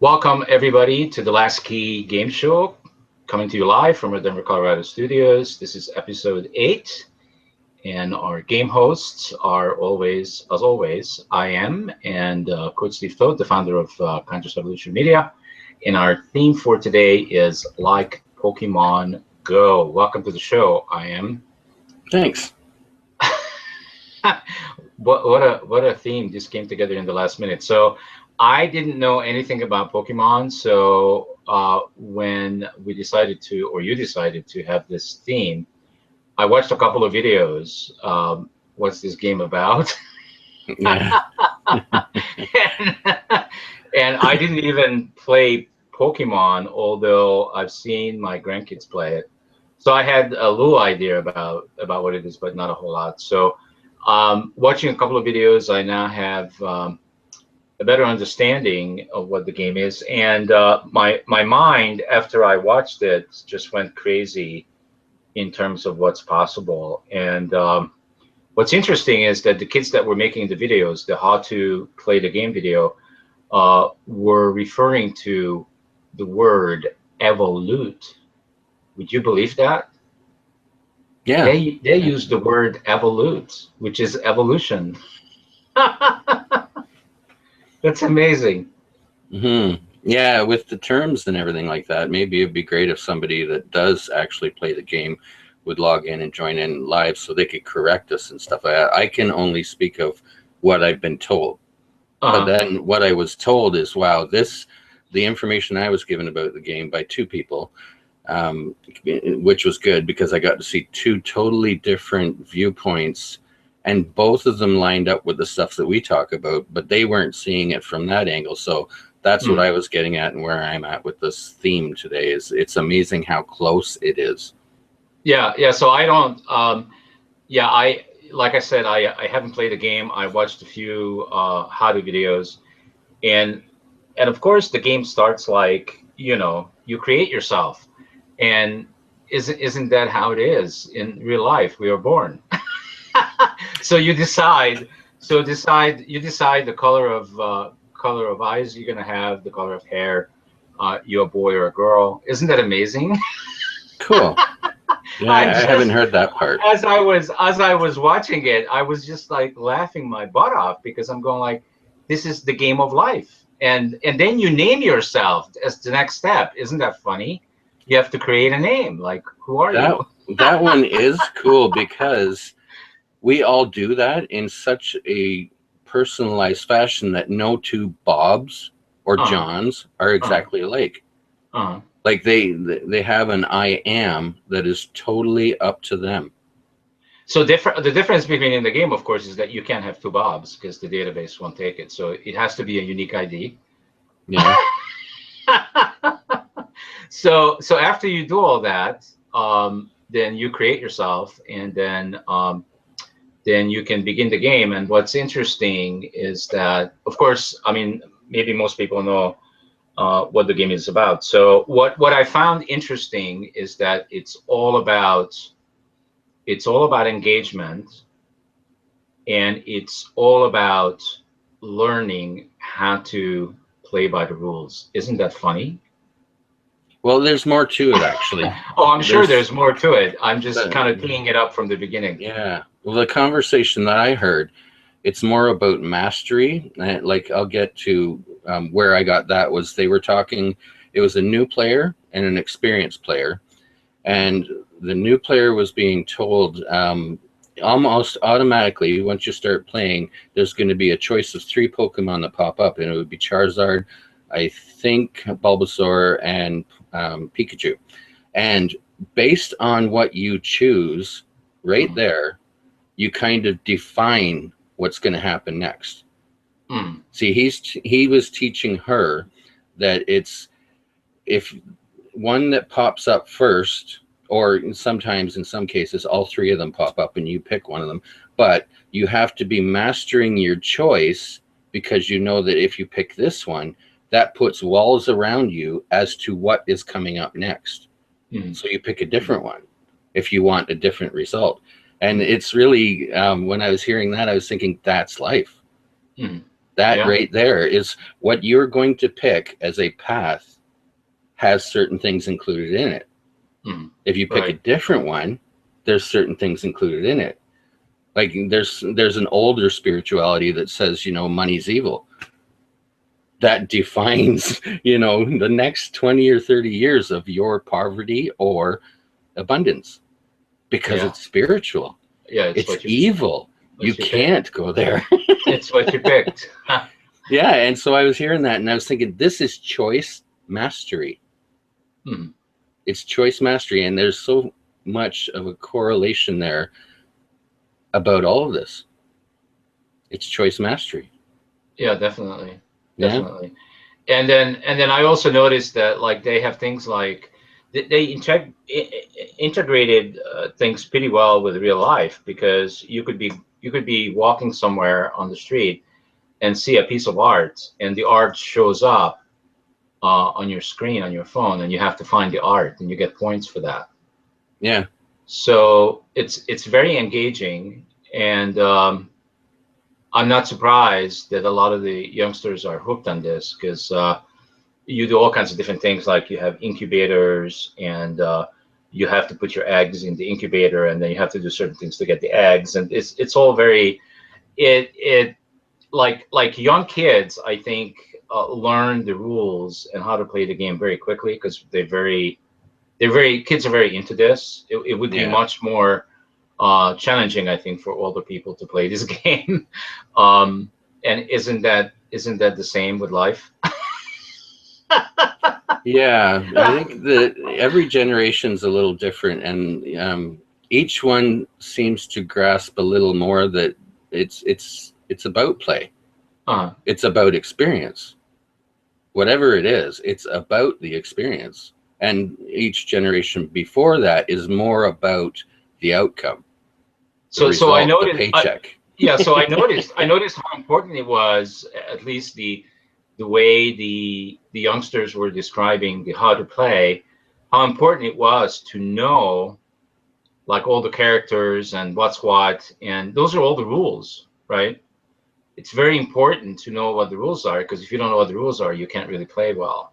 Welcome, everybody, to the Last Key Game Show, coming to you live from our Denver, Colorado studios. This is episode 8, and our game hosts are always, as always, I am and Coach Steve Todd, the founder of Conscious Evolution Media. And our theme for today is Like Pokemon Go. Welcome to the show, I am. Thanks. What a theme just came together in the last minute. So I didn't know anything about Pokemon, so when we decided to, or you decided to have this theme, I watched a couple of videos. What's this game about? Yeah. and, and I didn't even play Pokemon, although I've seen my grandkids play it. So I had a little idea about what it is, but not a whole lot. So watching a couple of videos, I now have a better understanding of what the game is, and my mind after I watched it just went crazy in terms of what's possible. And what's interesting is that the kids that were making the videos, the how to play the game video, were referring to the word evolute. Would you believe that? Yeah. They use the word evolute, which is evolution. That's amazing. Yeah, with the terms and everything like that, maybe it'd be great if somebody that does actually play the game would log in and join in live so they could correct us and stuff like that. I can only speak of what I've been told. But then what I was told is, wow, the information I was given about the game by two people, which was good because I got to see two totally different viewpoints, and both of them lined up with the stuff that we talk about, but they weren't seeing it from that angle. So that's what I was getting at, and where I'm at with this theme today is it's amazing how close it is. Yeah. So I don't. Like I said, I haven't played the game. I watched a few how-to videos, and of course the game starts like you create yourself, and isn't that how it is in real life? We are born. So you decide the color of eyes you're gonna have, the color of hair, you're a boy or a girl. Isn't that amazing? Cool. Yeah, I haven't heard that part. As I was watching it, I was just like laughing my butt off because I'm going like, this is the game of life, and then you name yourself as the next step. Isn't that funny? You have to create a name. Like, who are you? That one is cool because we all do that in such a personalized fashion that no two Bobs or Johns are exactly alike. Like they have an I am that is totally up to them. So the difference between in the game, of course, is that you can't have two Bobs because the database won't take it. So it has to be a unique ID. Yeah. So after you do all that, then you create yourself, and then you can begin the game. And what's interesting is that, of course, I mean, maybe most people know what the game is about. So what I found interesting is that it's all about engagement, and it's all about learning how to play by the rules. Isn't that funny? Well, there's more to it, actually. I'm sure there's more to it. I'm just kind of teeing it up from the beginning. Yeah. Well, the conversation that I heard, it's more about mastery. Like, I'll get to where I got that was they were talking, it was a new player and an experienced player. And the new player was being told almost automatically, once you start playing, there's going to be a choice of 3 Pokemon that pop up, and it would be Charizard, I think Bulbasaur, and Pikachu. And based on what you choose right there, you kind of define what's going to happen next. See, he was teaching her that it's if one that pops up first, or sometimes in some cases all 3 of them pop up and you pick one of them, but you have to be mastering your choice, because you know that if you pick this one, that puts walls around you as to what is coming up next. So you pick a different one if you want a different result. And it's really, when I was hearing that, I was thinking, that's life. That Yeah. right there is what you're going to pick as a path has certain things included in it. Mm. If you pick a Right. different one, there's certain things included in it. Like there's an older spirituality that says, money's evil. That defines, the next 20 or 30 years of your poverty or abundance because Yeah. it's spiritual. Yeah. It's It's what evil. You you picked. can't go there. It's what you picked. Yeah. And so I was hearing that and I was thinking, this is choice mastery. Mm. It's choice mastery. And there's so much of a correlation there about all of this. It's choice mastery. Yeah, definitely. Yeah. Definitely. And then I also noticed that like they have things like they integrated things pretty well with real life because you could be walking somewhere on the street and see a piece of art and the art shows up on your screen on your phone and you have to find the art and you get points for that. Yeah. So it's very engaging and I'm not surprised that a lot of the youngsters are hooked on this because you do all kinds of different things like you have incubators and you have to put your eggs in the incubator and then you have to do certain things to get the eggs and it's all very it like young kids I think learn the rules and how to play the game very quickly because they're very kids are very into this. It would be Yeah. much more challenging I think for older people to play this game. And isn't that the same with life? Yeah, I think that every generation's a little different, and each one seems to grasp a little more that it's about play, uh, it's about experience, whatever it is, it's about the experience. And each generation before that is more about the outcome, the so I result, the noticed paycheck. yeah, so I noticed how important it was, at least the way the youngsters were describing the how to play, how important it was to know like all the characters and what's what, and those are all the rules, right? It's very important to know what the rules are because if you don't know what the rules are, you can't really play well.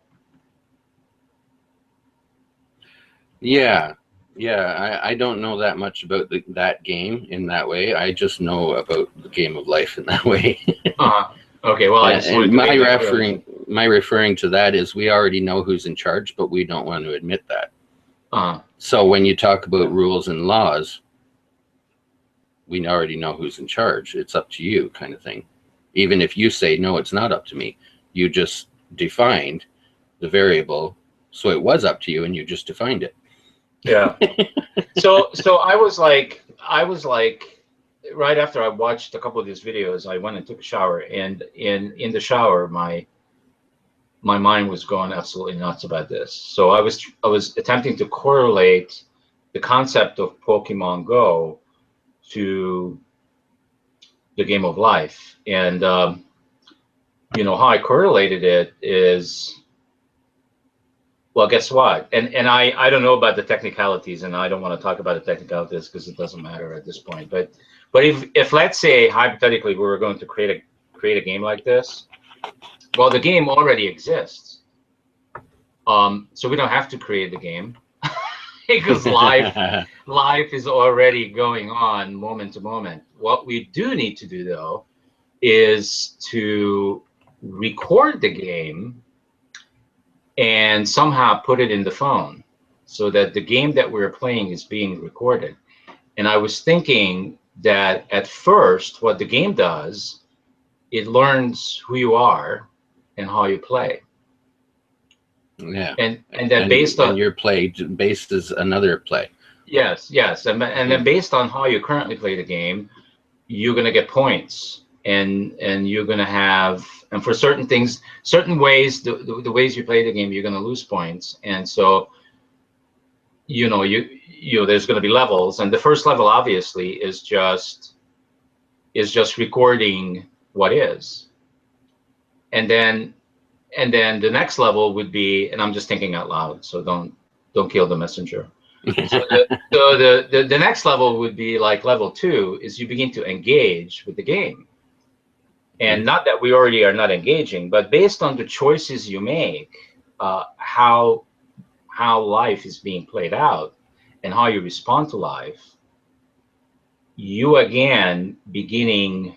Yeah, yeah. I don't know that much about that game in that way. I just know about the game of life in that way. Uh, okay, well, I just And wanted to make that clear. my referring to that is we already know who's in charge, but we don't want to admit that. Uh, So when you talk about rules and laws, we already know who's in charge. It's up to you, kind of thing. Even if you say no, it's not up to me. You just defined the variable, so it was up to you, and you just defined it. yeah. So I was like, right after I watched a couple of these videos, I went and took a shower, and in the shower, my mind was going absolutely nuts about this. So I was attempting to correlate the concept of Pokemon Go to the game of life, and how I correlated it is, well, guess what? And I don't know about the technicalities, and I don't want to talk about the technicalities because it doesn't matter at this point. But if let's say hypothetically we were going to create a game like this, well, the game already exists. So we don't have to create the game because life is already going on moment to moment. What we do need to do though is to record the game and somehow put it in the phone so that the game that we're playing is being recorded. And I was thinking that at first, what the game does, it learns who you are and how you play. Yeah, And that based and on your play bases another play. yes, and then based on how you currently play the game, you're gonna get points, and you're gonna have, and for certain things, certain ways, the ways you play the game, you're gonna lose points, and so there's gonna be levels, and the first level obviously is just recording what is, and then the next level would be, and I'm just thinking out loud, so don't kill the messenger. So the next level would be like level 2 is you begin to engage with the game. And not that we already are not engaging, but based on the choices you make, how life is being played out and how you respond to life, you again beginning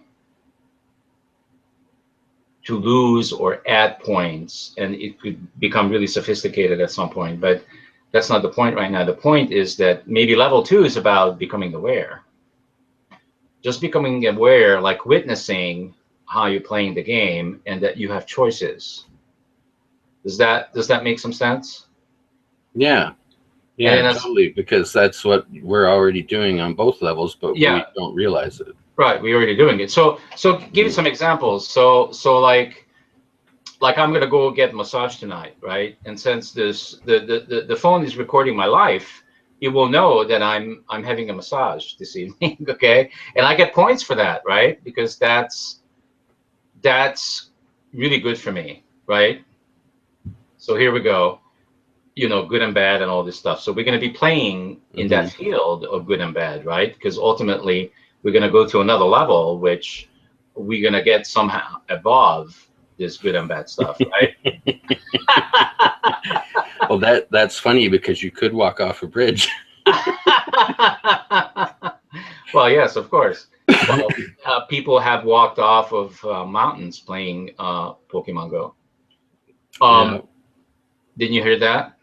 to lose or add points, and it could become really sophisticated at some point, but that's not the point right now. The point is that maybe level 2 is about becoming aware. Just becoming aware, like witnessing how you're playing the game and that you have choices. Does that make some sense? Yeah. And Yeah, then totally, because that's what we're already doing on both levels, but yeah, we don't realize it. right, we're already doing it. So give you some examples. So like I'm gonna go get massage tonight, right? And since the phone is recording my life, it will know that I'm having a massage this evening, okay? And I get points for that, right? Because that's really good for me, right? So here we go. You know, good and bad and all this stuff. So we're going to be playing in that Hmm. field of good and bad, right? Because ultimately we're going to go to another level, which we're going to get somehow above this good and bad stuff, right? Well, that's funny because you could walk off a bridge. Well, yes, of course. Well, people have walked off of mountains playing Pokemon Go. Yeah. Um, didn't you hear that?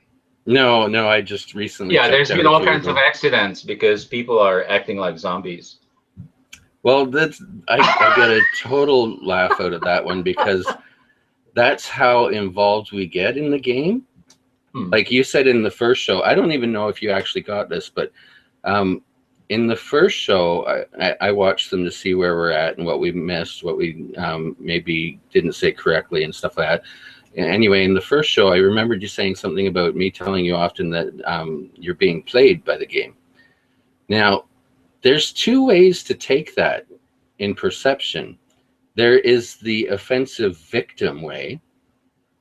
No, no, I just recently Yeah, checked there's out been a all few kinds of of them. accidents because people are acting like zombies. Well, I get a total laugh out of that one because that's how involved we get in the game. Hmm. Like you said in the first show, I don't even know if you actually got this, but um, in the first show, I watched them to see where we're at and what we missed, what we maybe didn't say correctly and stuff like that. Anyway, in the first show, I remembered you saying something about me telling you often that you're being played by the game. Now, there's two ways to take that in perception. There is the offensive victim way,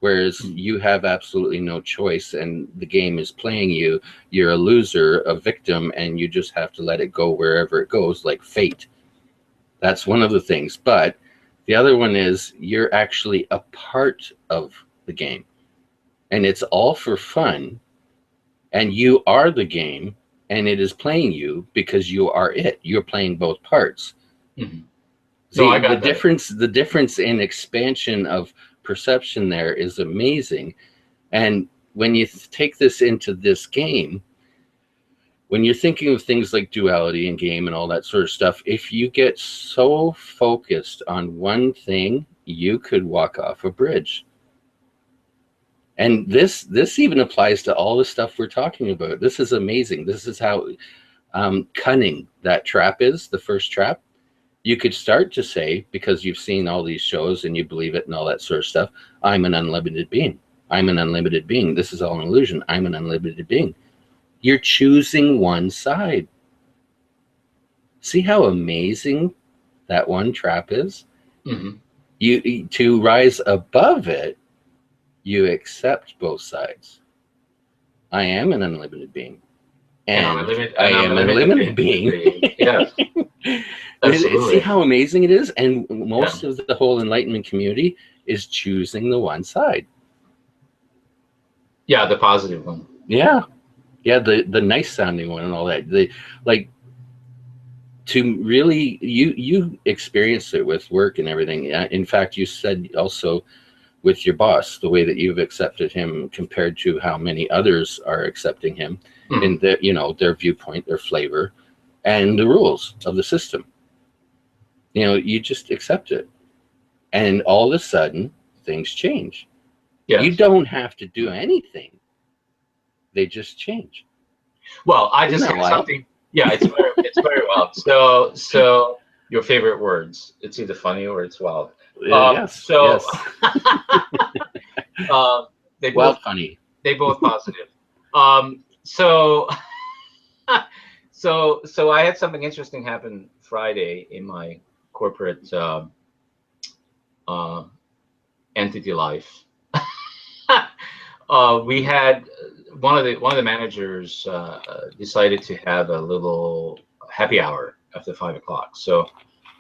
whereas Hmm. you have absolutely no choice and the game is playing you. You're a loser, a victim, and you just have to let it go wherever it goes, like fate. That's one of the things. But the other one is you're actually a part of the game and it's all for fun, and you are the game and it is playing you because you are it. You're playing both parts. Hmm. No, I See, got that. the difference in expansion of perception there is amazing. And when you take this into this game, when you're thinking of things like duality and game and all that sort of stuff, if you get so focused on one thing, you could walk off a bridge. And this even applies to all the stuff we're talking about. This is amazing. This is how cunning that trap is, the first trap. You could start to say, because you've seen all these shows and you believe it and all that sort of stuff, I'm an unlimited being. I'm an unlimited being. This is all an illusion. I'm an unlimited being. You're choosing one side. See how amazing that one trap is? Hmm. You to rise above it, you accept both sides. I am an unlimited being. And I And I'm a am an limited unlimited being. being. Yes, See absolutely. how amazing it is? And Yeah. most of the whole enlightenment community is choosing the one side. Yeah, the positive one. Yeah. Yeah, the nice sounding one and all that. The like to really you experienced it with work and everything. In fact, you said also with your boss, the way that you've accepted him compared to how many others are accepting him Hmm. in their, their viewpoint, their flavor, and the rules of the system. You just accept it. And all of a sudden, things change. You Yes. don't have to do anything. They just change. Well, I Isn't just that hear wild? something. Yeah, it's very wild. So your favorite words? It's either funny or it's wild. Yes, So yes. uh, they both Wild funny. positive. So so I had something interesting happen Friday in my corporate uh, entity life. We had one of the managers decided to have a little happy hour after 5 o'clock. So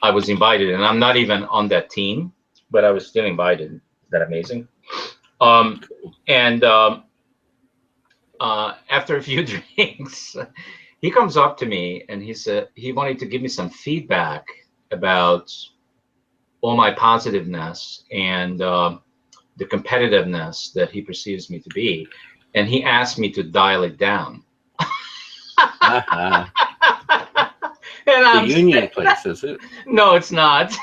I was invited, and I'm not even on that team, but I was still invited. Is that amazing? Um, and after a few drinks, he comes up to me and he said he wanted to give me some feedback about all my positiveness and the competitiveness that he perceives me to be. And he asked me to dial it down. Uh-huh. And The I'm union place, is it? no, it's not.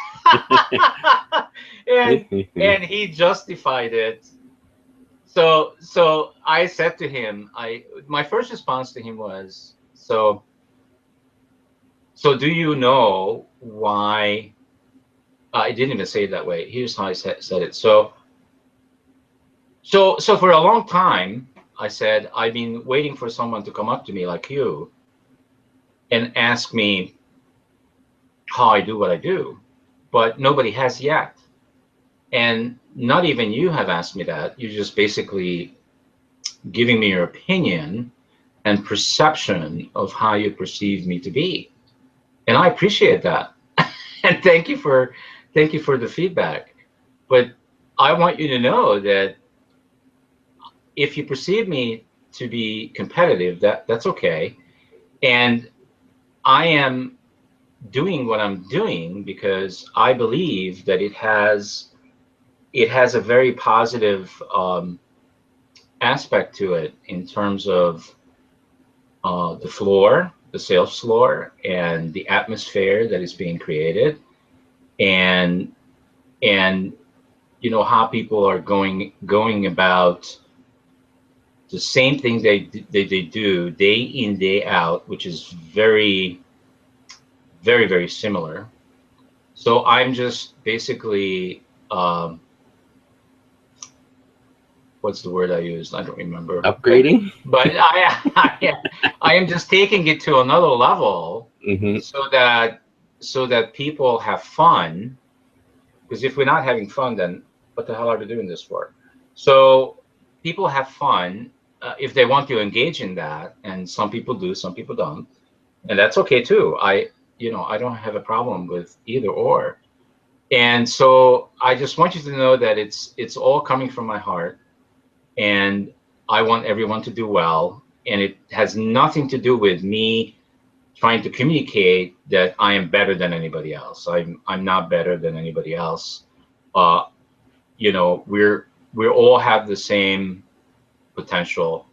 And he justified it. So I said to him, I my first response to him was, so do you know why I didn't even say it that way. Here's how I said it. So for a long time, I said, I've been waiting for someone to come up to me like you and ask me how I do what I do, but nobody has yet. And not even you have asked me that. You're just basically giving me your opinion and perception of how you perceive me to be. And I appreciate that. And thank you for the feedback. But I want you to know that if you perceive me to be competitive, that's okay. And I am doing what I'm doing because I believe that it has a very positive aspect to it in terms of the floor, the sales floor, and the atmosphere that is being created, and and you know how people are going about the same thing they do day in day out, which is very similar. So I'm just basically what's the word I used? I don't remember. Upgrading? But I am just taking it to another level Mm-hmm. so that people have fun. Because if we're not having fun, then what the hell are we doing this for? So people have fun if they want to engage in that, and some people do, some people don't, and that's okay too. I don't have a problem with either or. And so I just want you to know that it's all coming from my heart, and I want everyone to do well, and it has nothing to do with me trying to communicate that I am better than anybody else. I'm not better than anybody else. Uh, we all have the same potential,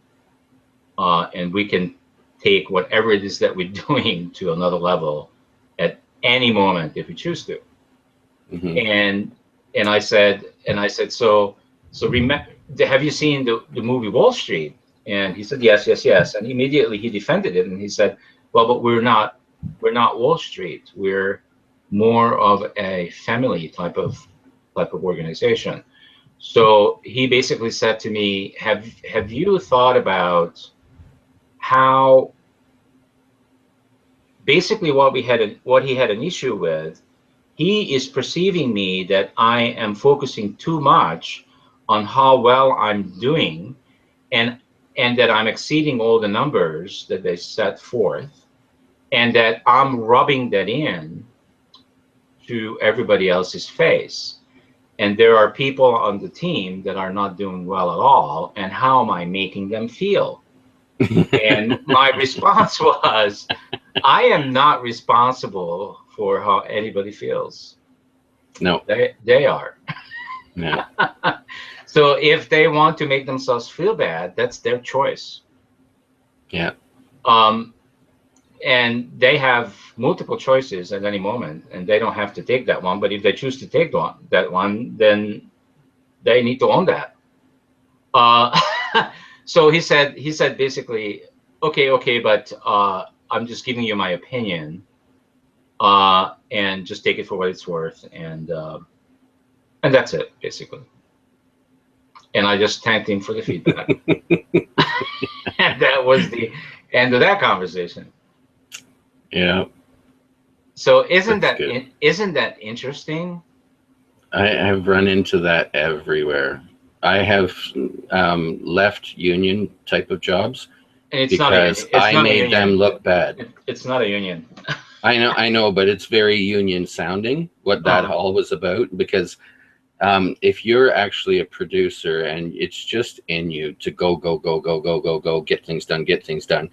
and we can take whatever it is that we're doing to another level at any moment if we choose to. Mm-hmm. And I said, so remember, have you seen the movie Wall Street? And he said, yes, yes, yes. And immediately he defended it, and he said, well, but we're not Wall Street. We're more of a family type of organization. So he basically said to me, have you thought about how basically what he had an issue with? He is perceiving me that I am focusing too much on how well I'm doing, and that I'm exceeding all the numbers that they set forth, and that I'm rubbing that in to everybody else's face. And there are people on the team that are not doing well at all, and how am I making them feel? And my response was, I am not responsible for how anybody feels. No. They are. Yeah. So if they want to make themselves feel bad, that's their choice. Yeah. Um, and they have multiple choices at any moment, and they don't have to take that one. But if they choose to take that one, then they need to own that. Uh, so he said basically, okay, but I'm just giving you my opinion, and just take it for what it's worth, and that's it basically. And I just thanked him for the feedback. And that was the end of that conversation. Yeah. So isn't That's that good. isn't that interesting? I have run into that everywhere. I have left union type of jobs And it's not a because union. It's I not a made them union. look bad. It's not a union. I know, but it's very union sounding what that Oh, all was about, because if you're actually a producer and it's just in you to go, go, go, go, go, go, go, get things done,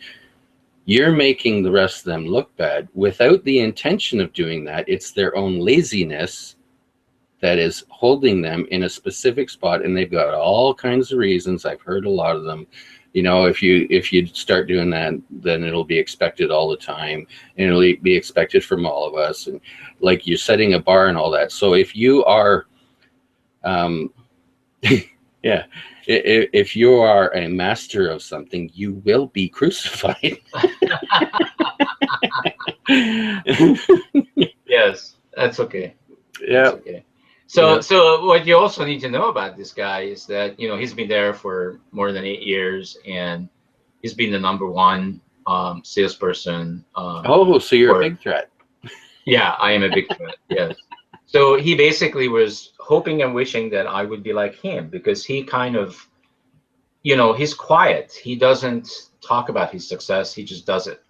you're making the rest of them look bad without the intention of doing that. It's their own laziness that is holding them in a specific spot, and they've got all kinds of reasons. I've heard a lot of them. You know, if you start doing that, then it'll be expected all the time, and it'll be expected from all of us, and like you're setting a bar and all that. So if you are um yeah, if you are a master of something, you will be crucified. yes, that's okay. That's Yeah, okay. So, yeah. so what you also need to know about this guy is that, he's been there for more than 8 years, and he's been the number one salesperson Oh, so you're a for. big threat. Yeah, I am a big fan. Yes. So he basically was hoping and wishing that I would be like him, because he kind of, he's quiet. He doesn't talk about his success. He just does it.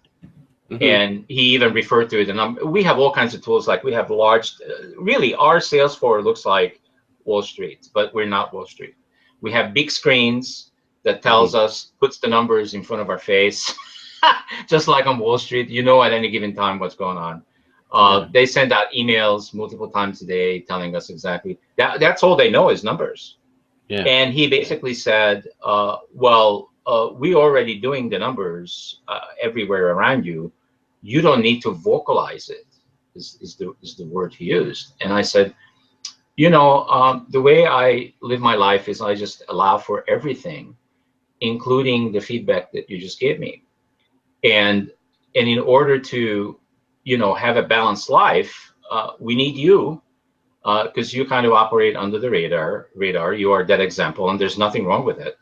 Hmm. And he even referred to it. And we have all kinds of tools. Like we have large, really, our sales floor looks like Wall Street, but we're not Wall Street. We have big screens that Hmm. tells us, puts the numbers in front of our face, just like on Wall Street. You know at any given time what's going on. Yeah, They send out emails multiple times a day telling us exactly that. That's all they know is numbers. yeah. And he basically said, well, we already doing the numbers everywhere around you. You don't need to vocalize it, is the word he used. And I said, the way I live my life is I just allow for everything, including the feedback that you just gave me. And in order to, have a balanced life, we need you, because you kind of operate under the radar. You are that example, and there's nothing wrong with it.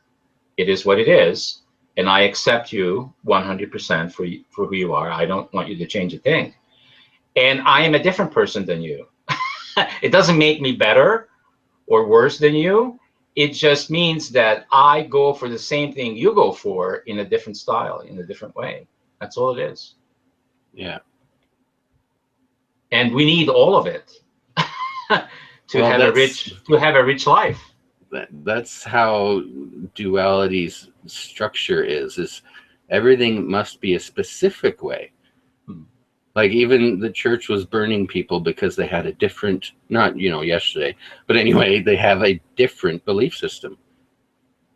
It is what it is, and I accept you 100% for who you are. I don't want you to change a thing. And I am a different person than you. It doesn't make me better or worse than you. It just means that I go for the same thing you go for in a different style, in a different way. That's all it is. Yeah. And we need all of it to Well, have a rich life. that's how duality's structure is everything must be a specific way. Hmm. Like even the church was burning people because they had a different, not yesterday, but anyway, they have a different belief system.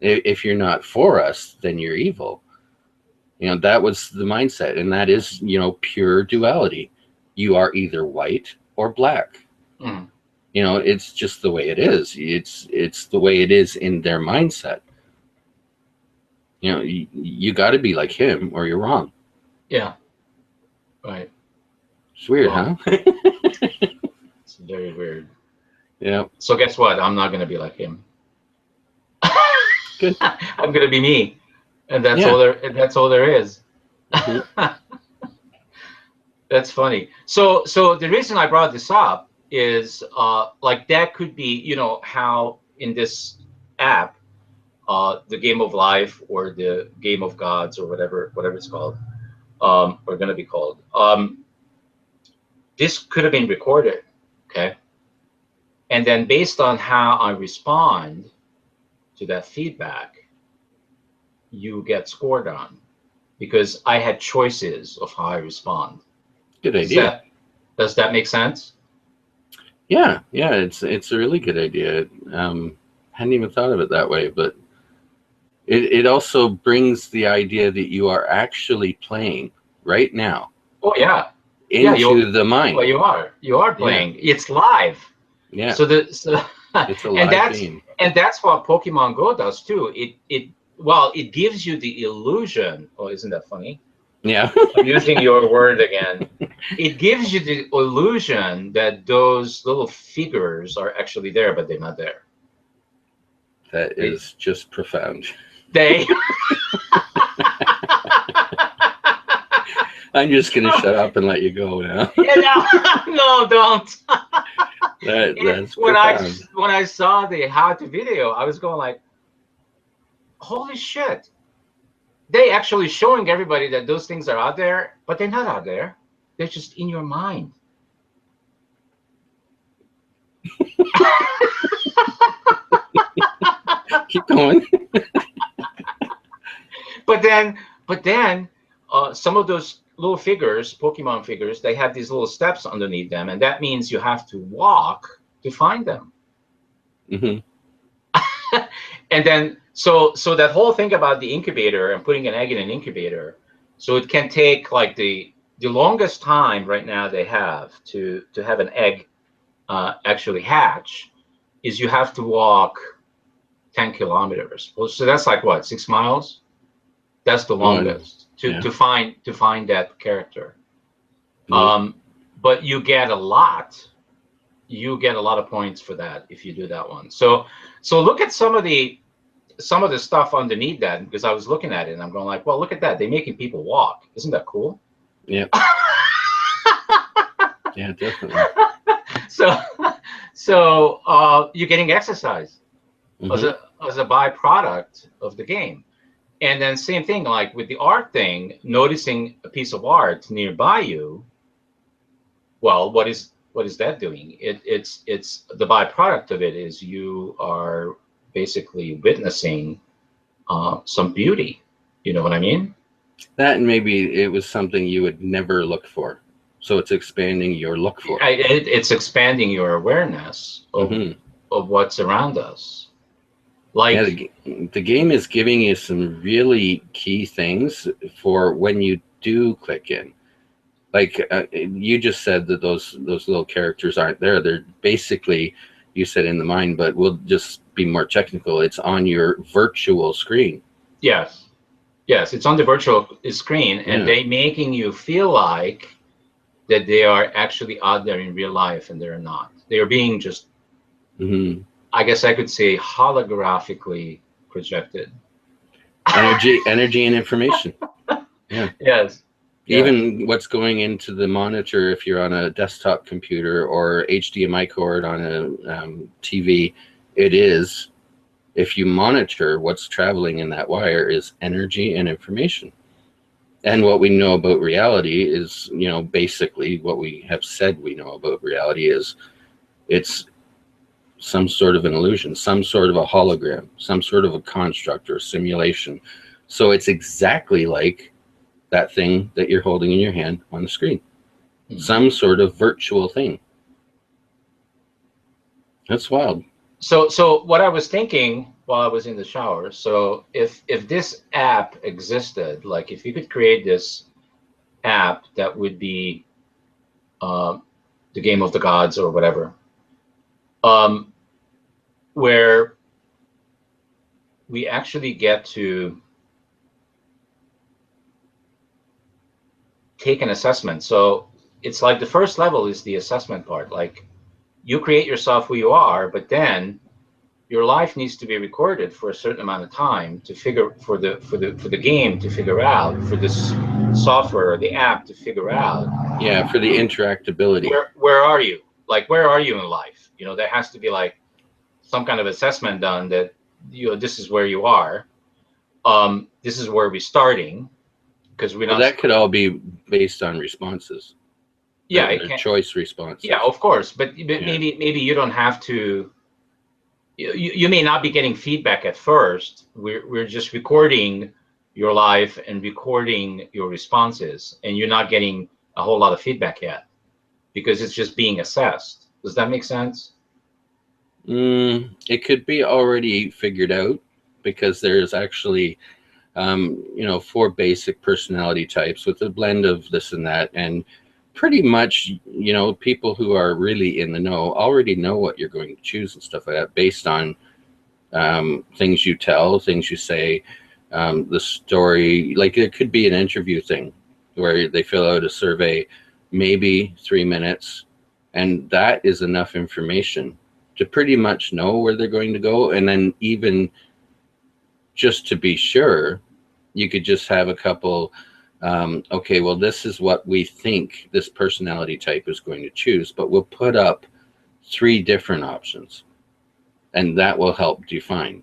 If you're not for us, then you're evil. That was the mindset, and that is pure duality. You are either white or black. Hmm. It's just the way it is. It's the way it is in their mindset. You got to be like him or you're wrong. Yeah, right. It's weird, Well, huh? it's very weird. Yeah. So guess what? I'm not going to be like him. Good. I'm going to be me, and that's Yeah. all there. That's all there is. Hmm. That's funny. So the reason I brought this up is, like, that could be, how in this app, the game of life or the game of gods or whatever it's called, or going to be called. This could have been recorded, okay, and then based on how I respond to that feedback, you get scored on, because I had choices of how I respond. Good Does idea. that does that make sense? Yeah. Yeah. It's a really good idea. Hadn't even thought of it that way, but it also brings the idea that you are actually playing right now Oh yeah, yeah. into the Well, mind. you are Yeah. playing. It's live. Yeah. So It's a and live that's game. and that's what Pokemon Go does too. It gives you the illusion. Oh, isn't that funny? Yeah. I'm using your word again. It gives you the illusion that those little figures are actually there, but they're not there. That They is just profound. they I'm just gonna shut up and let you go now. no, no, don't. That's when I profound. when I saw the how to video, I was going like, holy shit. They actually showing everybody that those things are out there, but they're not out there. They're just in your mind. Keep going. But then, some of those little figures, Pokemon figures, they have these little steps underneath them, and that means you have to walk to find them. Hmm. And then, so that whole thing about the incubator and putting an egg in an incubator, so it can take like the longest time right now they have to have an egg actually hatch is you have to walk 10 kilometers. Well, so that's like what, 6 miles? That's the longest Yeah. to find that character. Mm. But you get a lot of points for that if you do that one. So look at some of the stuff underneath that, because I was looking at it and I'm going like, well, look at that. They're making people walk. Isn't that cool? Yeah. Yeah, definitely. So you're getting exercise as Hmm. a byproduct of the game. And then same thing, like with the art thing, noticing a piece of art nearby you. Well, what is that doing? It's the byproduct of it is you are basically witnessing some beauty. You know what I mean? That, and maybe it was something you would never look for. So it's expanding your look for. It's expanding your awareness Hmm. of what's around us. Yeah, Like, the game is giving you some really key things for when you do click in. Like you just said that those little characters aren't there. They're basically, you said in the mind, but we'll just be more technical. It's on your virtual screen. yes, it's on the virtual screen, and Yeah. they making you feel like that they are actually out there in real life, and they're not. They are being just, Hmm. I guess I could say, holographically projected. Energy, and information. Yeah. Yes. Yes. Even what's going into the monitor if you're on a desktop computer or HDMI cord on a TV, it is, if you monitor what's traveling in that wire, is energy and information. And what we know about reality is, basically what we have said we know about reality is it's some sort of an illusion, some sort of a hologram, some sort of a construct or simulation. So it's exactly like that thing that you're holding in your hand on the screen, some sort of virtual thing. That's wild. So what I was thinking while I was in the shower, so if this app existed, like if you could create this app that would be uh, the game of the gods or whatever, um, where we actually get to take an assessment. So it's like the first level is the assessment part. Like you create yourself who you are, but then your life needs to be recorded for a certain amount of time to figure for the game to figure out, for this software or the app to figure out. Yeah, for the interactability. Where are you? Like where are you in life? There has to be like some kind of assessment done that this is where you are. This is where we're starting because we're Well, not. that could all be based on responses. Yeah, it Their can. choice Yeah, responses. of course, but Yeah. maybe you don't have to. You may not be getting feedback at first. We're just recording your life and recording your responses, and you're not getting a whole lot of feedback yet because it's just being assessed. Does that make sense? It could be already figured out because there's actually, 4 basic personality types with a blend of this and that. And pretty much, people who are really in the know already know what you're going to choose and stuff like that based on things you tell, things you say, the story. Like it could be an interview thing where they fill out a survey, maybe 3 minutes, and that is enough information to pretty much know where they're going to go. And then even just to be sure, you could just have a couple, okay, well, this is what we think this personality type is going to choose, but we'll put up 3 different options, and that will help define.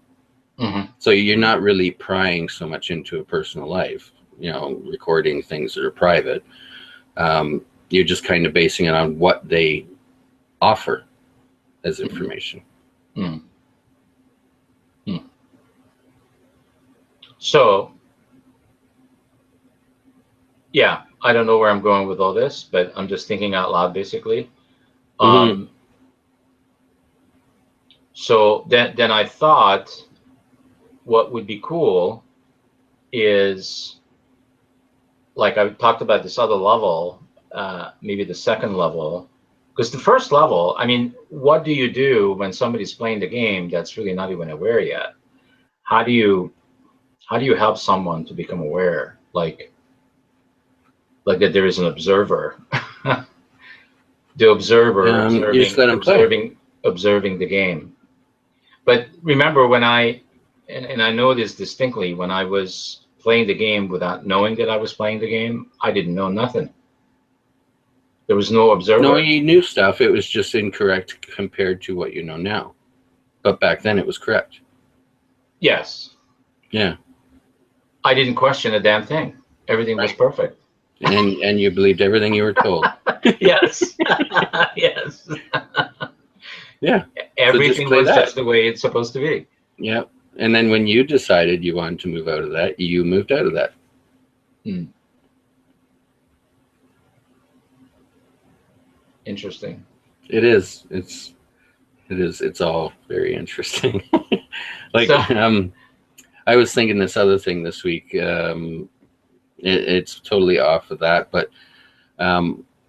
Mm-hmm. So you're not really prying so much into a personal life, recording things that are private. You're just kind of basing it on what they offer as information. Mm. Mm. So, yeah, I don't know where I'm going with all this, but I'm just thinking out loud, basically. Mm-hmm. So then I thought what would be cool is, like I talked about this other level, maybe the second level, because the first level, I mean, what do you do when somebody's playing the game that's really not even aware yet? How do you help someone to become aware, like that there is an observer, the observer You just let them play. observing the game. But remember, when and I know this distinctly, when I was playing the game without knowing that I was playing the game, I didn't know nothing. There was no observer. No, you knew stuff. It was just incorrect compared to what you know now. But back then it was correct. Yes. Yeah. I didn't question a damn thing. Everything was perfect. And you believed everything you were told. Yes. Yes. Yeah. Everything so was just the way it's supposed to be. Yeah. And then when you decided you wanted to move out of that, you moved out of that. Interesting. It is. It's all very interesting. I was thinking this other thing this week. It's totally off of that, but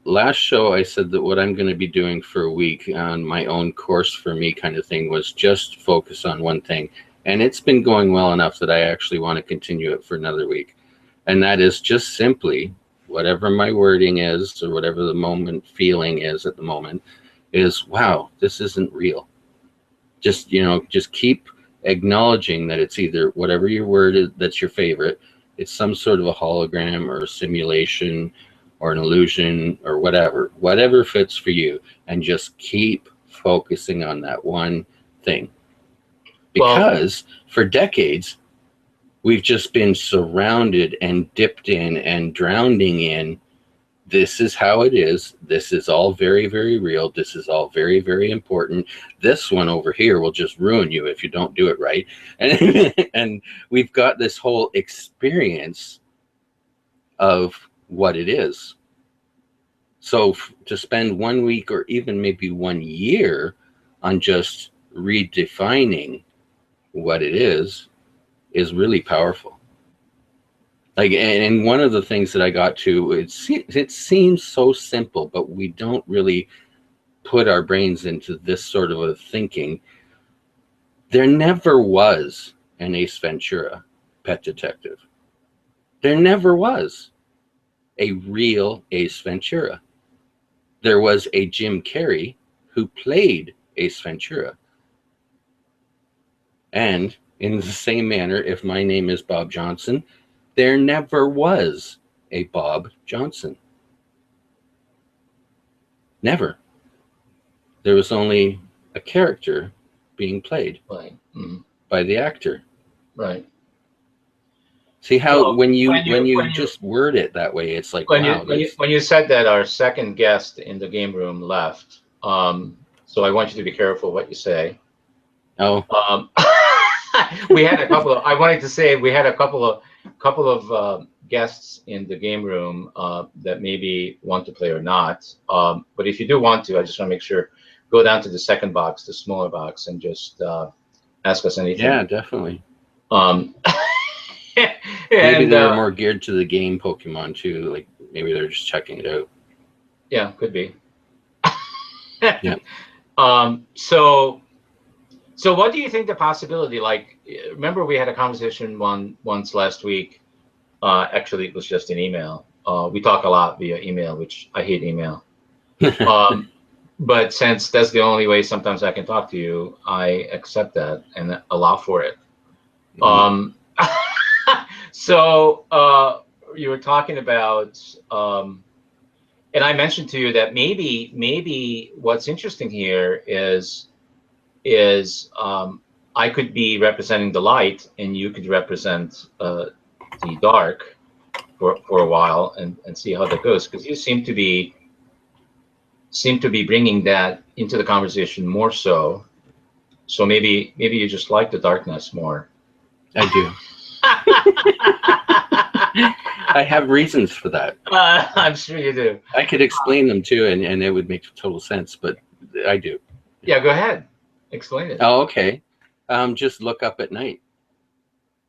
last show I said that what I'm going to be doing for a week on my own course for me kind of thing was just focus on one thing. And it's been going well enough that I actually want to continue it for another week. And that is just simply whatever my wording is or whatever the moment feeling is at the moment is, wow, this isn't real. Just keep acknowledging that it's either whatever your word is that's your favorite, it's some sort of a hologram or a simulation or an illusion or whatever fits for you, and just keep focusing on that one thing. Because for decades, we've just been surrounded and dipped in and drowning in, this is how it is. This is all very, very real. This is all very, very important. This one over here will just ruin you if you don't do it right. And we've got this whole experience of what it is. So to spend 1 week or even maybe 1 year on just redefining what it is really powerful. Like, and one of the things that I got to, it seems so simple, but we don't really put our brains into this sort of a thinking. There never was an Ace Ventura Pet Detective. There never was a real Ace Ventura. There was a Jim Carrey who played Ace Ventura. And in the same manner, if my name is Bob Johnson, there never was a Bob Johnson. Never. There was only a character being played by the actor. Right. See how when you just word it that way, it's like, wow. When you said that our second guest in the game room left, so I want you to be careful what you say. Oh. We had a couple of. I wanted to say we had a couple of guests in the game room that maybe want to play or not. But if you do want to, I just want to make sure, go down to the second box, the smaller box, and just ask us anything. Yeah, definitely. Maybe they're more geared to the game Pokemon too. Like maybe they're just checking it out. Yeah, could be. Yeah. So what do you think the possibility? Like, remember we had a conversation once last week. Actually, it was just an email. We talk a lot via email, which I hate email. But since that's the only way sometimes I can talk to you, I accept that and allow for it. Mm-hmm. So you were talking about, and I mentioned to you that maybe what's interesting here is I could be representing the light and you could represent the dark for a while and see how that goes, because you seem to be seem to be bringing that into the conversation more so. So maybe you just like the darkness more. I do. I have reasons for that. I'm sure you do. I could explain them too, and it would make total sense, but I do. Yeah, go ahead. Explain it. Oh, okay. Just look up at night.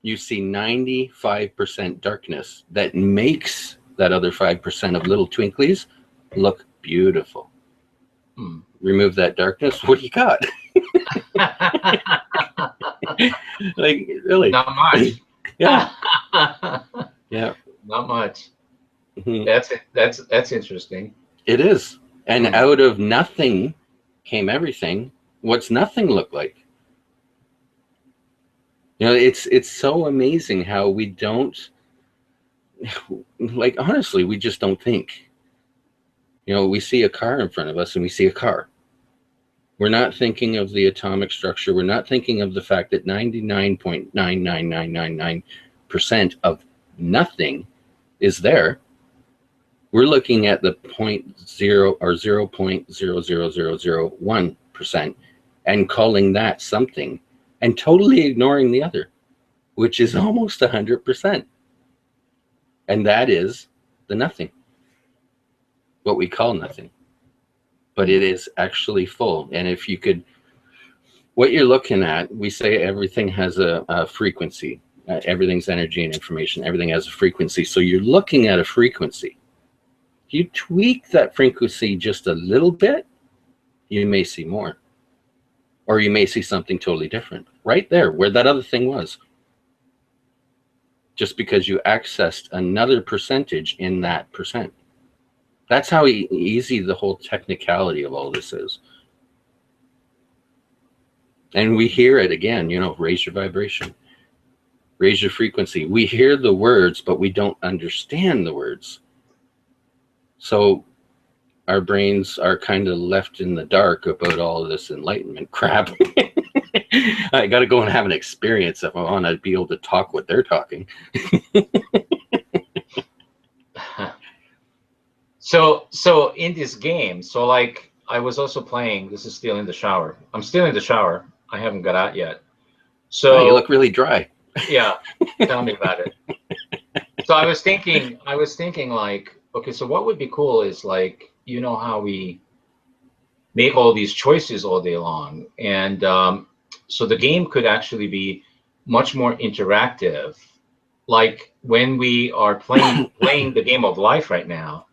You see 95% darkness that makes that other 5% of little twinklies look beautiful. Hmm. Remove that darkness, what do you got? Like, really? Not much. Yeah. Yeah. Not much. Mhm. That's interesting. It is. And Hmm. out of nothing came everything. What's nothing look like? It's so amazing how we don't, like, honestly, we just don't think. We see a car in front of us and we see a car. We're not thinking of the atomic structure. We're not thinking of the fact that 99.99999% of nothing is there. We're looking at the 0.0 or 0.00001% and calling that something and totally ignoring the other, which is almost 100%. And that is the nothing, what we call nothing. But it is actually full. And if you could, what you're looking at, we say everything has a frequency. Everything's energy and information. Everything has a frequency. So you're looking at a frequency. If you tweak that frequency just a little bit, you may see more. Or you may see something totally different right there where that other thing was. Just because you accessed another percentage in that percent. That's how easy the whole technicality of all this is. And we hear it again, raise your vibration, raise your frequency. We hear the words, but we don't understand the words. So our brains are kind of left in the dark about all of this enlightenment crap. I got to go and have an experience if I want to be able to talk what they're talking. So in this game, so like I was also playing. This is still in the shower. I'm still in the shower. I haven't got out yet. Oh, you So look really dry. yeah, tell me about it. So I was thinking like, okay, so what would be cool is like, how we make all these choices all day long, and so the game could actually be much more interactive. Like when we are playing the game of life right now,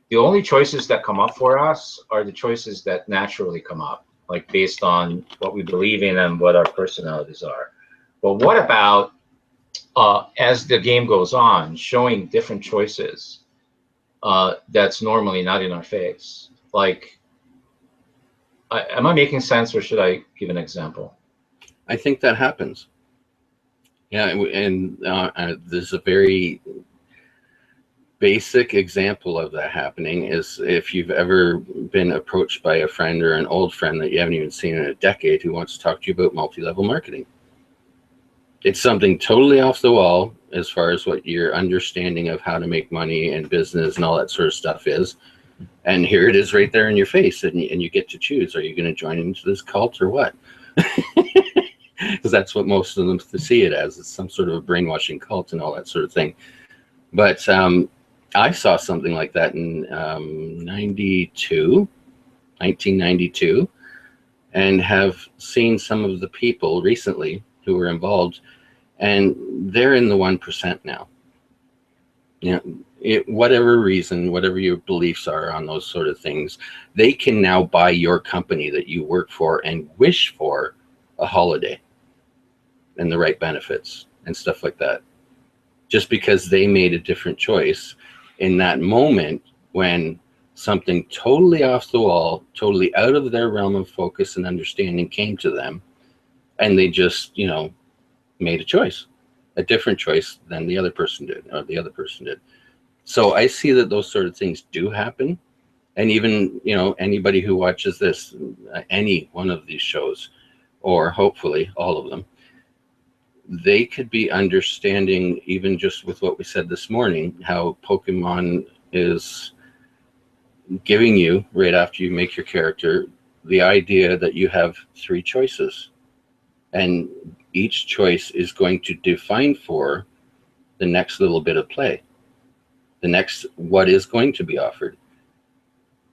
the only choices that come up for us are the choices that naturally come up, like based on what we believe in and what our personalities are. But what about as the game goes on, showing different choices that's normally not in our face? Like, am I making sense, or should I give an example? I think that happens. Yeah, and there's a very basic example of that happening is if you've ever been approached by a friend or an old friend that you haven't even seen in a decade who wants to talk to you about multi-level marketing. It's something totally off the wall as far as what your understanding of how to make money and business and all that sort of stuff is. And here it is right there in your face, and you get to choose. Are you going to join into this cult or what? Because that's what most of them see it as. It's some sort of a brainwashing cult and all that sort of thing. But I saw something like that in 1992, and have seen some of the people recently who were involved, and they're in the 1% now. Whatever reason, whatever your beliefs are on those sort of things, they can now buy your company that you work for and wish for a holiday and the right benefits and stuff like that, just because they made a different choice in that moment when something totally off the wall, totally out of their realm of focus and understanding came to them, and they just, made a choice, a different choice than the other person did, or the other person did. So I see that those sort of things do happen. And even, anybody who watches this, any one of these shows, or hopefully all of them, they could be understanding, even just with what we said this morning, how Pokemon is giving you, right after you make your character, the idea that you have three choices. And each choice is going to define for the next little bit of play, the next what is going to be offered.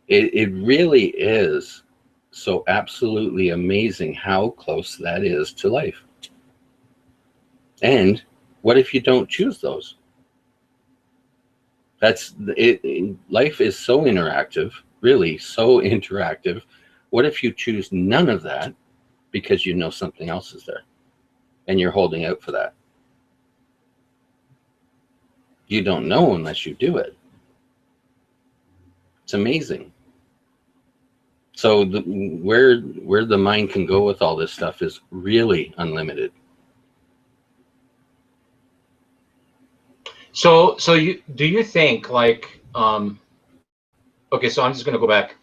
It really is so absolutely amazing how close that is to life. And what if you don't choose those? That's it. Life is so interactive, really so interactive. What if you choose none of that because you know something else is there and you're holding out for that? You don't know unless you do it. It's amazing. So where the mind can go with all this stuff is really unlimited. So do you think like okay, so I'm just going to go back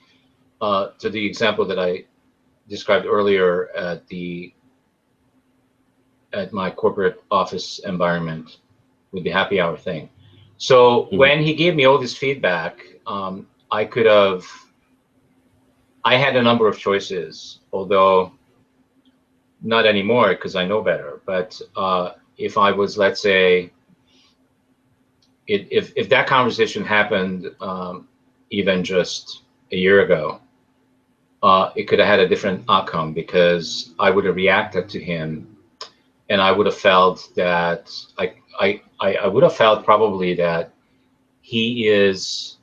to the example that I described earlier at my corporate office environment with the happy hour thing. So when he gave me all this feedback, I could have, I had a number of choices, although not anymore because I know better. But if I was, let's say, if that conversation happened even just a year ago, it could have had a different outcome because I would have reacted to him, and I would have felt that I would have felt probably that he is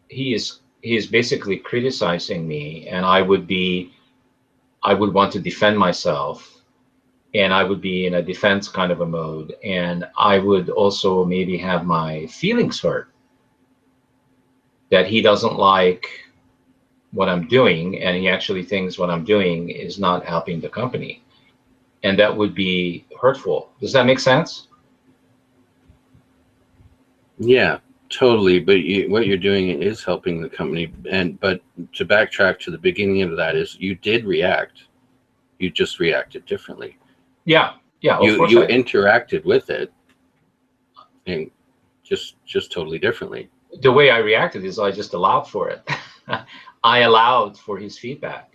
he is basically criticizing me, and I would want to defend myself, and I would be in a defense kind of a mode, and I would also maybe have my feelings hurt that he doesn't like what I'm doing, and he actually thinks what I'm doing is not helping the company, and that would be hurtful. Does that make sense? Yeah, totally. But what you're doing is helping the company. But to backtrack to the beginning of that is you did react. You just reacted differently. Yeah, yeah, of course You I did. interacted with it, and just totally differently. The way I reacted is I just allowed for it. I allowed for his feedback,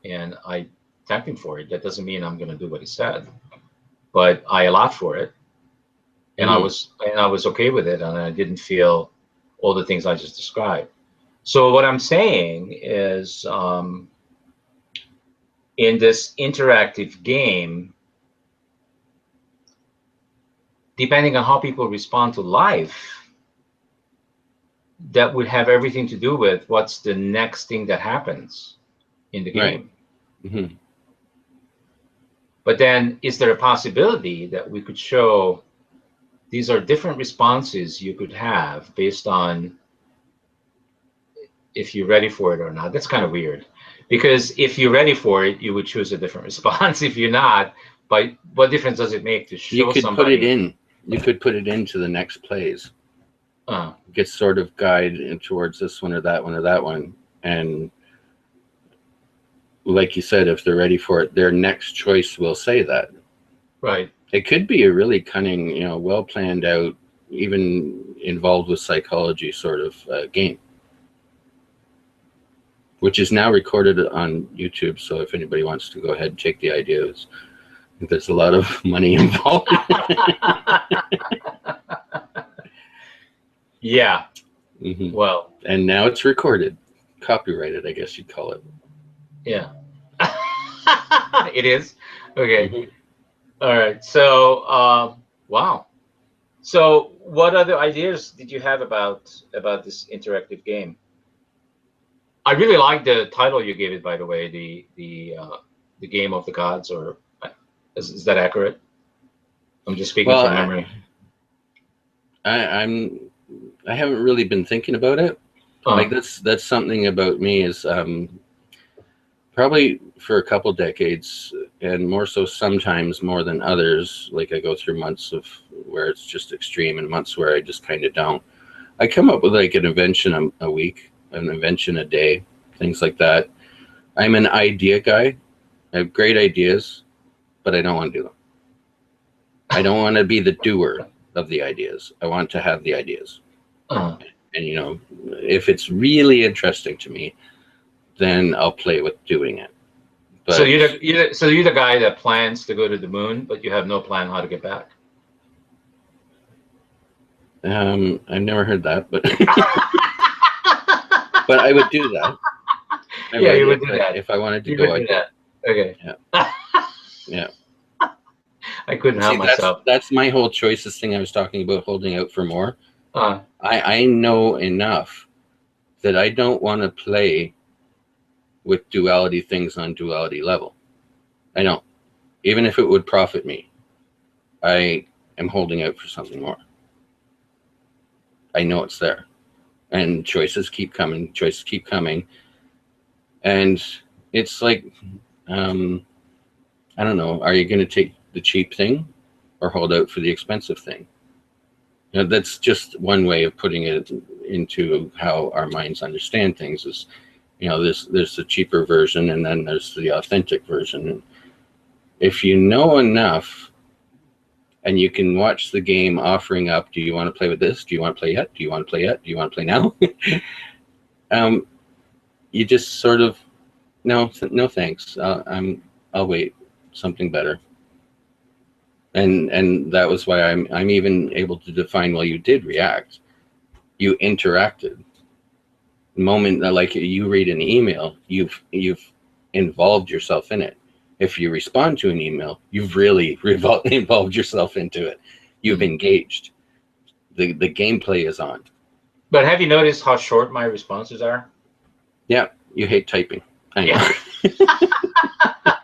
and I thanked him for it. That doesn't mean I'm going to do what he said, but I allowed for it, and Hmm. I was okay with it, and I didn't feel all the things I just described. So what I'm saying is, in this interactive game, depending on how people respond to life, that would have everything to do with what's the next thing that happens in the Right. game. Hmm. But then, is there a possibility that we could show these are different responses you could have based on if you're ready for it or not? That's kind of weird, because if you're ready for it, you would choose a different response. If you're not, but what difference does it make to You show could put it somebody? in. You could put it into the next plays. Uh, Get sort of guide in towards this one or that one or that one, and like you said, if they're ready for it, their next choice will say that. right. It could be a really cunning, well planned out, even involved with psychology sort of game, which is now recorded on YouTube. So if anybody wants to go ahead and take the ideas, there's a lot of money involved. Yeah. Hmm. Well, And now it's recorded, copyrighted, I guess you'd call it. yeah. It is. Okay. Hmm. All right. So, wow. So, what other ideas did you have about this interactive game? I really like the title you gave it, by the way, the game of the gods, or is that accurate? I'm just speaking Well, from memory. I'm I haven't really been thinking about it. Like Uh, that's something about me is probably for a couple decades, and more so sometimes more than others. Like I go through months of where it's just extreme and months where I just kind of don't. I come up with like an invention a week, an invention a day, things like that. I'm an idea guy. I have great ideas, but I don't want to do them. I don't want to be the doer of the ideas. I want to have the ideas. uh. And if it's really interesting to me, then I'll play with doing it. But so you're the guy that plans to go to the moon, but you have no plan how to get back. I've never heard that, but but I would do that. Yeah, you would do that if I wanted to You go. would I'd do go. that. Okay. Yeah. Yeah. I couldn't help See, myself. that's my whole choices thing I was talking about, holding out for more. Uh, I know enough that I don't want to play with duality things on duality level. I don't. Even if it would profit me, I am holding out for something more. I know it's there. And choices keep coming. And it's like, I don't know, are you going to take the cheap thing or hold out for the expensive thing? That's just one way of putting it into how our minds understand things is, there's the cheaper version and then there's the authentic version. And if you know enough and you can watch the game offering up, do you want to play with this? Do you want to play yet? Do you want to play yet? Do you want to play now? You just sort of, no thanks. I'll wait. Something better. And that was why I'm even able to define, well, you did react. You interacted. The moment that, like, you read an email, you've involved yourself in it. If you respond to an email, you've really involved yourself into it. You've engaged. The gameplay is on. but have you noticed how short my responses are? Yeah, you hate typing. I know.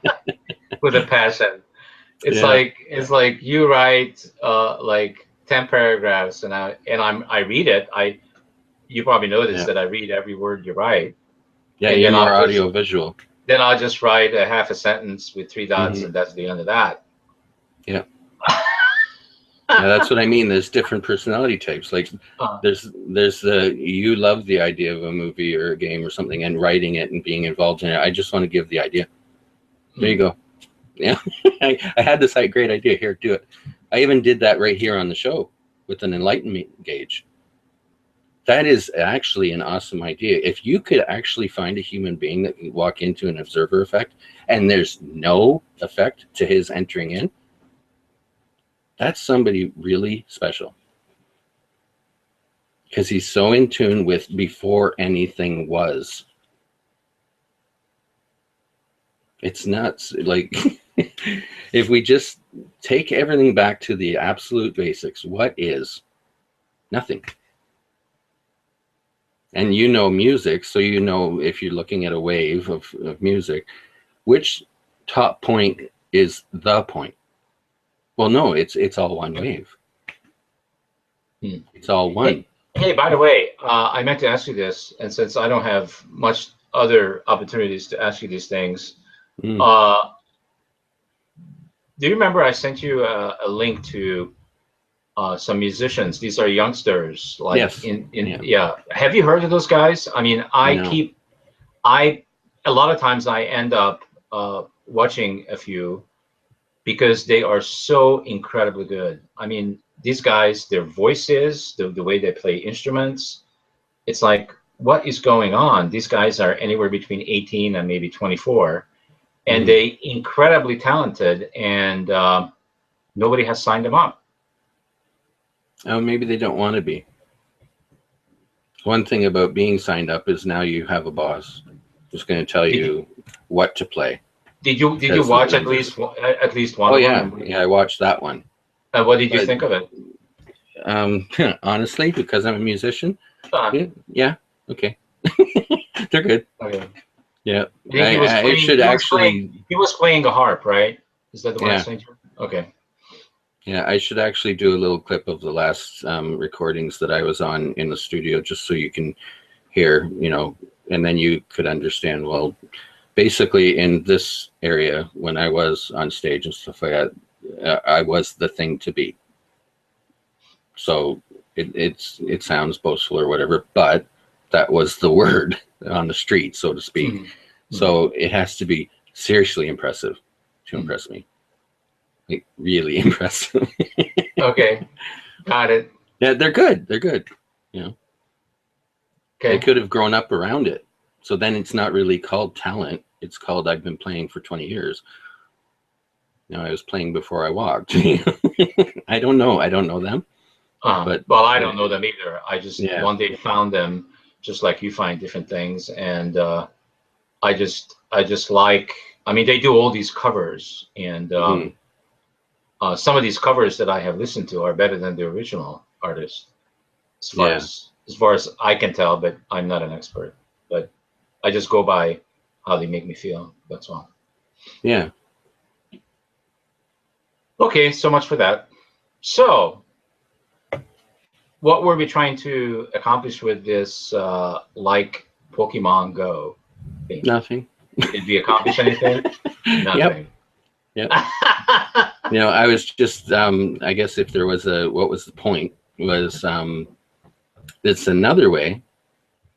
Yeah. With a passion. It's like you write like 10 paragraphs and I read it. You probably noticed that I read every word you write. Yeah, And you're then more audio visual. Then I'll just write a half a sentence with 3 dots, and that's the end of that. Yeah. Yeah, that's what I mean. There's different personality types. Like there's the, you love the idea of a movie or a game or something and writing it and being involved in it. I just want to give the idea. There you go. Yeah. I had this great idea. Here, do it. I even did that right here on the show with an enlightenment gauge. That is actually an awesome idea. If you could actually find a human being that can walk into an observer effect and there's no effect to his entering in, that's somebody really special. Because he's so in tune with before anything was. It's nuts. Like, if we just take everything back to the absolute basics, what is? Nothing. And music, so if you're looking at a wave of music, which top point is the point? Well, no, it's all one wave. It's all one. Hey, by the way, I meant to ask you this, and since I don't have much other opportunities to ask you these things, do you remember I sent you a link to some musicians? These are youngsters, like yes. Yeah. Have you heard of those guys? I mean, a lot of times I end up watching a few because they are so incredibly good. I mean, these guys, their voices, the way they play instruments, it's like, what is going on? These guys are anywhere between 18 and maybe 24, and they incredibly talented, and nobody has signed them up. Oh, maybe they don't want to be. One thing about being signed up is now you have a boss who's going to tell you what to play. Did you watch at least one of them? Yeah, I watched that one. What did you think of it? Honestly, because I'm a musician, yeah, okay. They're good. Okay. Yeah, he was playing a harp, right? Is that the one I sent you? Okay. Yeah, I should actually do a little clip of the last recordings that I was on in the studio, just so you can hear, and then you could understand, well, basically in this area, when I was on stage and stuff like that, I was the thing to be. So it sounds boastful or whatever, but that was the word on the street, so to speak. So it has to be seriously impressive to impress me. Like, really impressive. Okay, got it. Yeah, they're good. They're good. They Okay. could have grown up around it. So then it's not really called talent. It's called I've been playing for 20 years. I was playing before I walked. I don't know. I don't know them. But Well, I don't know them either. I just yeah. one day found them, just like you find different things, and I just like. I mean, they do all these covers, and Mhm. some of these covers that I have listened to are better than the original artist, Yeah. as far as I can tell. But I'm not an expert. But I just go by how they make me feel. That's all. Yeah. Okay, so much for that. So, what were we trying to accomplish with this, like Pokemon Go thing? Nothing. Did we accomplish anything? Yep. Nothing. Yep. I was just I guess if there was what was the point was it's another way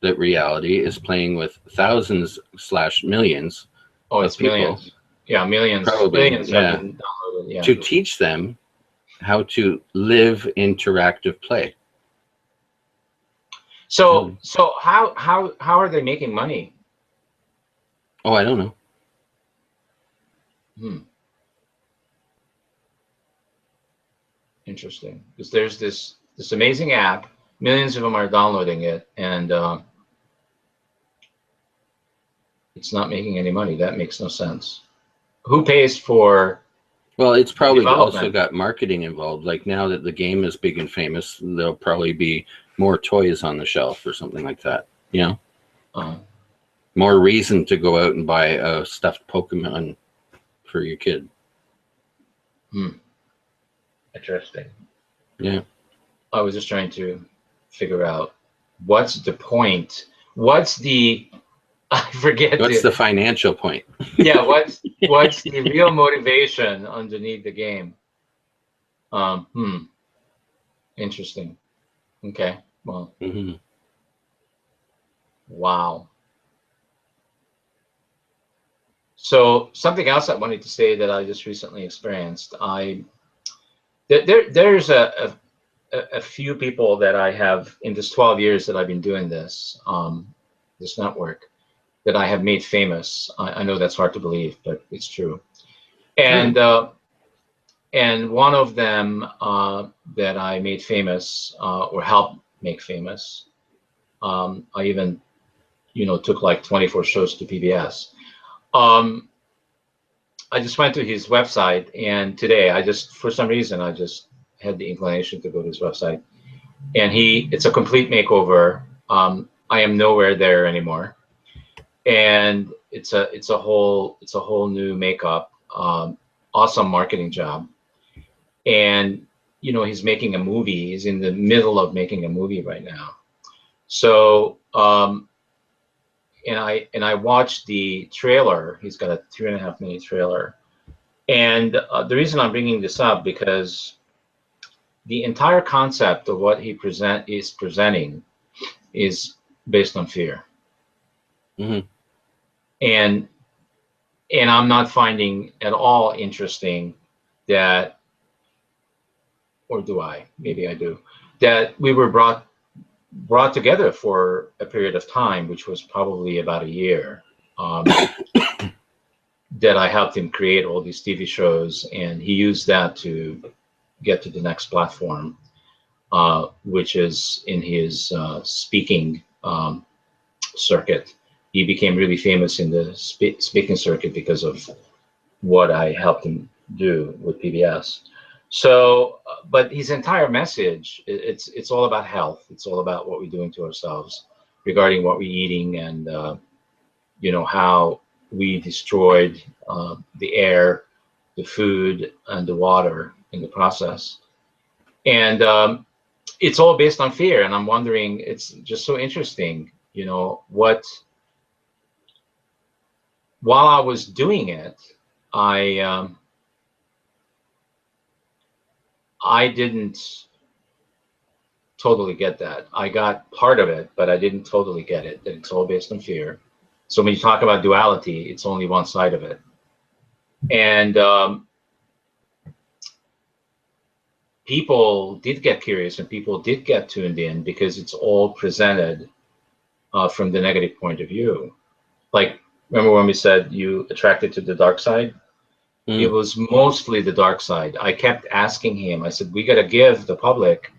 that reality is playing with thousands / millions Oh, of it's people, millions. Yeah, millions. probably, Millions have yeah, been downloaded. Yeah. to teach them how to live interactive play. So, Really. so how are they making money? Oh, I don't know. Hmm. Interesting. Because there's this amazing app. Millions of them are downloading it, and it's not making any money. That makes no sense. Who pays for Well, it's the probably also development? got marketing involved. Like now that the game is big and famous, there'll probably be more toys on the shelf or something like that. Uh, More reason to go out and buy a stuffed Pokemon for your kid. hmm. Interesting. Yeah. I was just trying to figure out what's the point. What's the I forget What's the the financial point? yeah. What's the real motivation underneath the game? Um, hmm. Interesting. Okay. Well, Hmm. wow. So something else I wanted to say that I just recently experienced. There's a few people that I have in this 12 years that I've been doing this network that I have made famous. I know that's hard to believe, but it's true. Really? And one of them that I made famous or helped make famous. I even took like 24 shows to PBS. Um, I just went to his website, and today I just, for some reason, I just had the inclination to go to his website, and it's a complete makeover. I am nowhere there anymore, and it's a whole new makeup. Awesome marketing job, and he's making a movie. He's in the middle of making a movie right now. So and I watched the trailer. He's got a 3.5 minute trailer, and the reason I'm bringing this up because the entire concept of what he presenting is based on fear, Hmm. and I'm not finding at all interesting that, or do I? Maybe I do. That we were brought together for a period of time, which was probably about a year. That I helped him create all these TV shows, and he used that to get to the next platform, which is in his speaking circuit. He became really famous in the speaking circuit because of what I helped him do with PBS. So, but his entire message, it's all about health. It's all about what we're doing to ourselves regarding what we're eating, and how we destroyed the air, the food, and the water in the process. And it's all based on fear. And I'm wondering, it's just so interesting, what while I was doing it, I I didn't totally get that. I got part of it, but I didn't totally get it. That it's all based on fear. So when you talk about duality, it's only one side of it. And people did get curious, and people did get tuned in because it's all presented from the negative point of view. Like, remember when we said you attracted to the dark side? It Mm. was mostly the dark side. I kept asking him, I said, we got to give the public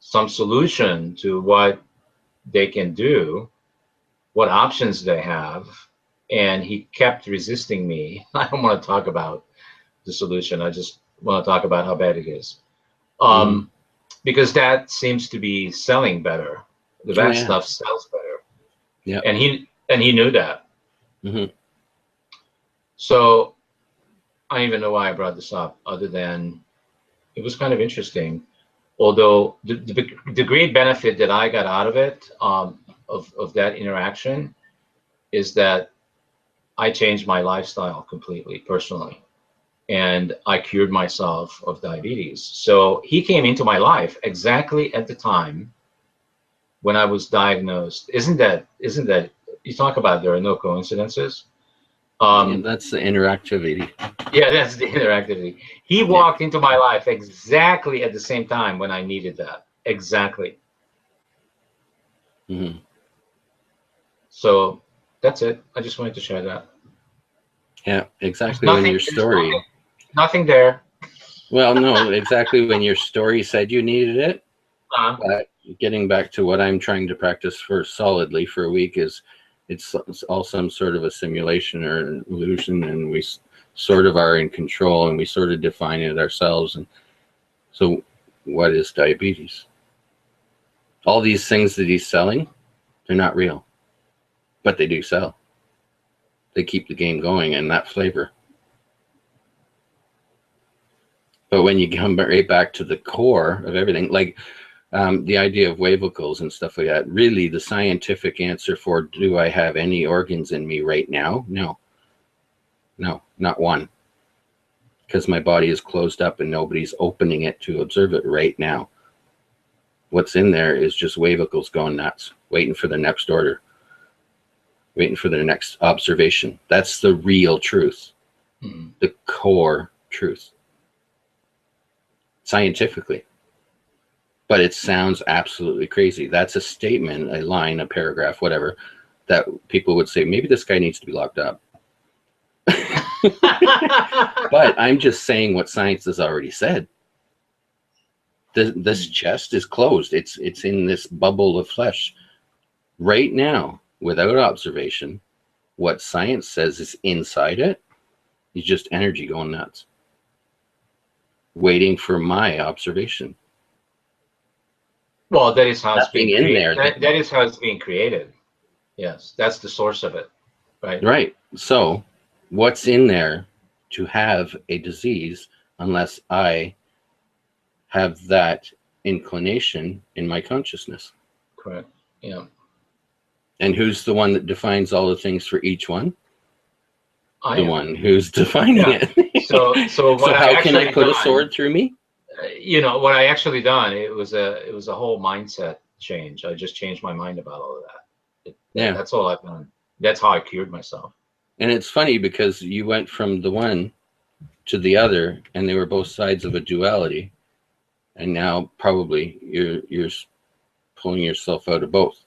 some solution to what they can do, what options they have. And he kept resisting me. I don't want to talk about the solution. I just want to talk about how bad it is. Mm. Because that seems to be selling better. The Oh bad yeah. stuff sells better. Yeah. And he knew that. Mm-hmm. So I don't even know why I brought this up, other than it was kind of interesting. Although the great benefit that I got out of it, of that interaction, is that I changed my lifestyle completely personally, and I cured myself of diabetes. So he came into my life exactly at the time when I was diagnosed. Isn't that you talk about there are no coincidences? Yeah, Um, that's the interactivity. yeah, that's the interactivity. He Yeah. walked into my life exactly at the same time when I needed that. Exactly. Mm-hmm. So that's it. I just wanted to share that. Yeah, There's exactly when nothing. your There's nothing. story. Nothing there. Well, no, exactly when your story said you needed it. Uh, But getting back to what I'm trying to practice for solidly for a week is it's all some sort of a simulation or an illusion, and we sort of are in control, and we sort of define it ourselves. And so, what is diabetes? All these things that he's selling, they're not real, but they do sell. They keep the game going, and that flavor. But when you come right back to the core of everything, like the idea of wavicles and stuff like that, really the scientific answer for do I have any organs in me right now? No, not one. Because my body is closed up and nobody's opening it to observe it right now. What's in there is just wavicles going nuts, waiting for the next order, waiting for their next observation. That's the real truth, the core truth, scientifically. But it sounds absolutely crazy. That's a statement, a line, a paragraph, whatever, that people would say, maybe this guy needs to be locked up. But I'm just saying what science has already said. This chest is closed. It's in this bubble of flesh. Right now, without observation, what science says is inside it is just energy going nuts, waiting for my observation. well, that is how it's Nothing being in created. there. That is how it's being created. Yes, that's the source of it, right? Right. So, what's in there to have a disease unless I have that inclination in my consciousness? Correct. Yeah. And who's the one that defines all the things for each one? I The am. one who's defining Yeah. it. So So what I how can I actually put a done, sword through me? what I actually done, it was a whole mindset change. I just changed my mind about all of that. Yeah. That's all I've done. That's how I cured myself. And it's funny because you went from the one to the other, and they were both sides of a duality. And now probably you're pulling yourself out of both.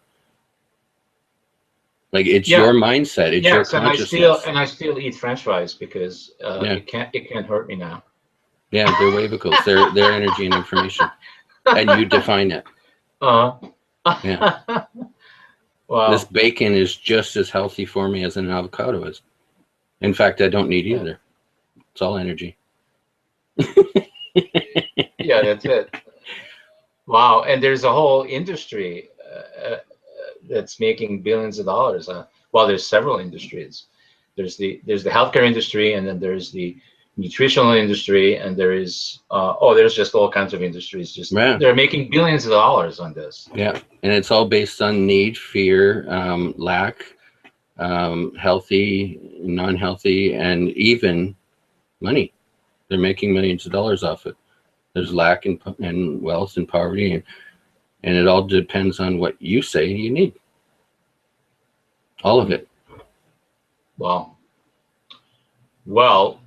Like it's Yeah. your mindset, it's your Yes, consciousness. and I still eat French fries because Yeah. it can't hurt me now. Yeah, they're wavicles. They're energy and information. And you define it. Uh, Yeah. This wow. bacon is just as healthy for me as an avocado is. In fact, I don't need either. It's all energy. Yeah, that's it. Wow, and there's a whole industry that's making billions of dollars. Well, there's several industries. There's the healthcare industry, and then there's the nutritional industry, and there's just all kinds of industries. Just Yeah. they're making billions of dollars on this. Yeah. And it's all based on need, fear, lack, healthy, non-healthy, and even money. They're making millions of dollars off it. There's lack and wealth and poverty, and it all depends on what you say you need. All of it. Wow. Well,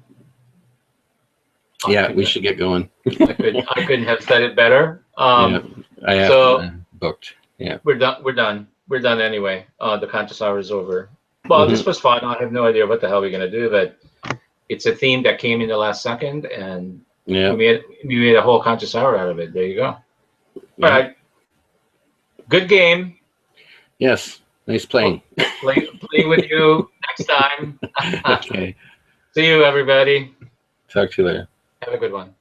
Yeah, we should get going. I couldn't have said it better. Yeah, I have So booked. Yeah. we're done. We're done. we're done anyway. The contest hour is over. Well, Mhm. this was fun. I have no idea what the hell we're gonna do, but it's a theme that came in the last second, and Yeah. we made a whole contest hour out of it. There you go. All Yeah. right, good game. Yes. Nice playing. Play with you next time. Okay. See you, everybody. Talk to you later. Have a good one.